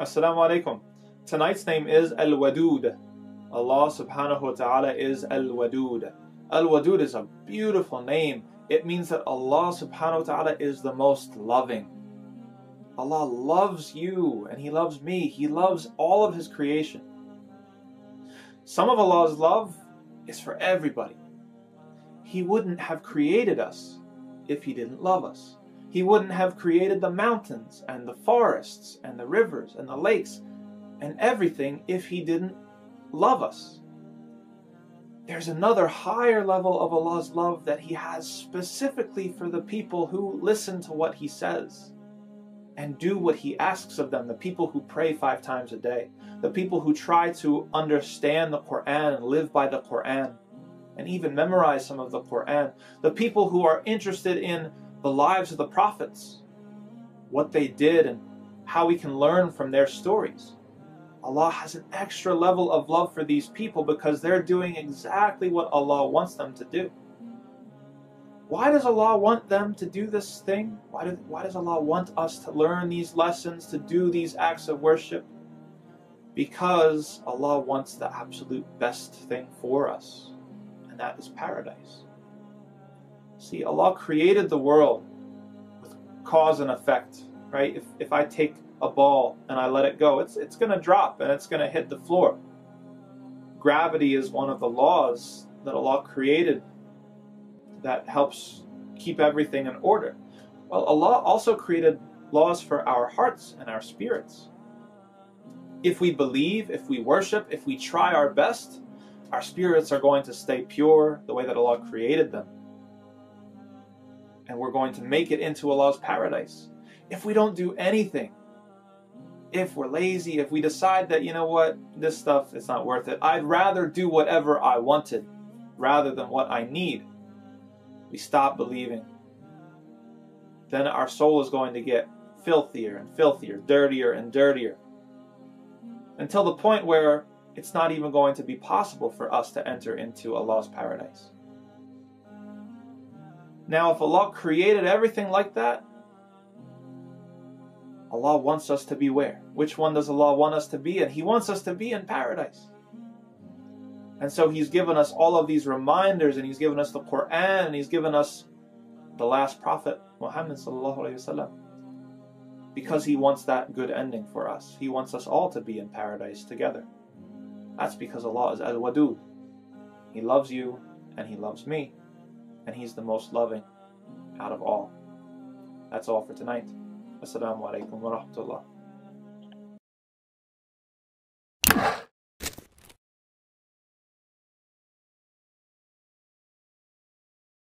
Assalamu alaikum. Tonight's name is el-Vedud. Allah subhanahu wa ta'ala is el-Vedud. El-Vedud is a beautiful name. It means that Allah subhanahu wa ta'ala is the most loving. Allah loves you and He loves me. He loves all of His creation. Some of Allah's love is for everybody. He wouldn't have created us if He didn't love us. He wouldn't have created the mountains and the forests and the rivers and the lakes and everything if He didn't love us. There's another higher level of Allah's love that He has specifically for the people who listen to what He says and do what He asks of them, the people who pray 5 times a day, the people who try to understand the Quran and live by the Quran and even memorize some of the Quran, the people who are interested in the lives of the prophets, what they did and how we can learn from their stories. Allah has an extra level of love for these people because they're doing exactly what Allah wants them to do. Why does Allah want them to do this thing? Why does Allah want us to learn these lessons, to do these acts of worship? Because Allah wants the absolute best thing for us, and that is paradise. See, Allah created the world with cause and effect, right? If I take a ball and I let it go, it's going to drop and it's going to hit the floor. Gravity is one of the laws that Allah created that helps keep everything in order. Well, Allah also created laws for our hearts and our spirits. If we believe, if we worship, if we try our best, our spirits are going to stay pure the way that Allah created them. And we're going to make it into Allah's paradise. If we don't do anything, if we're lazy, if we decide that, you know what, this stuff is not worth it, I'd rather do whatever I wanted rather than what I need, we stop believing. Then our soul is going to get filthier and filthier, dirtier and dirtier, until the point where it's not even going to be possible for us to enter into Allah's paradise. Now, if Allah created everything like that, Allah wants us to be where? Which one does Allah want us to be in? He wants us to be in paradise. And so He's given us all of these reminders, and He's given us the Quran, and He's given us the last Prophet, Muhammad sallallahu alaihi wasallam, because He wants that good ending for us. He wants us all to be in paradise together. That's because Allah is el-Vedud. He loves you, and He loves me, and He's the most loving out of all. That's all for tonight. Assalamu alaikum wa rahmatullah.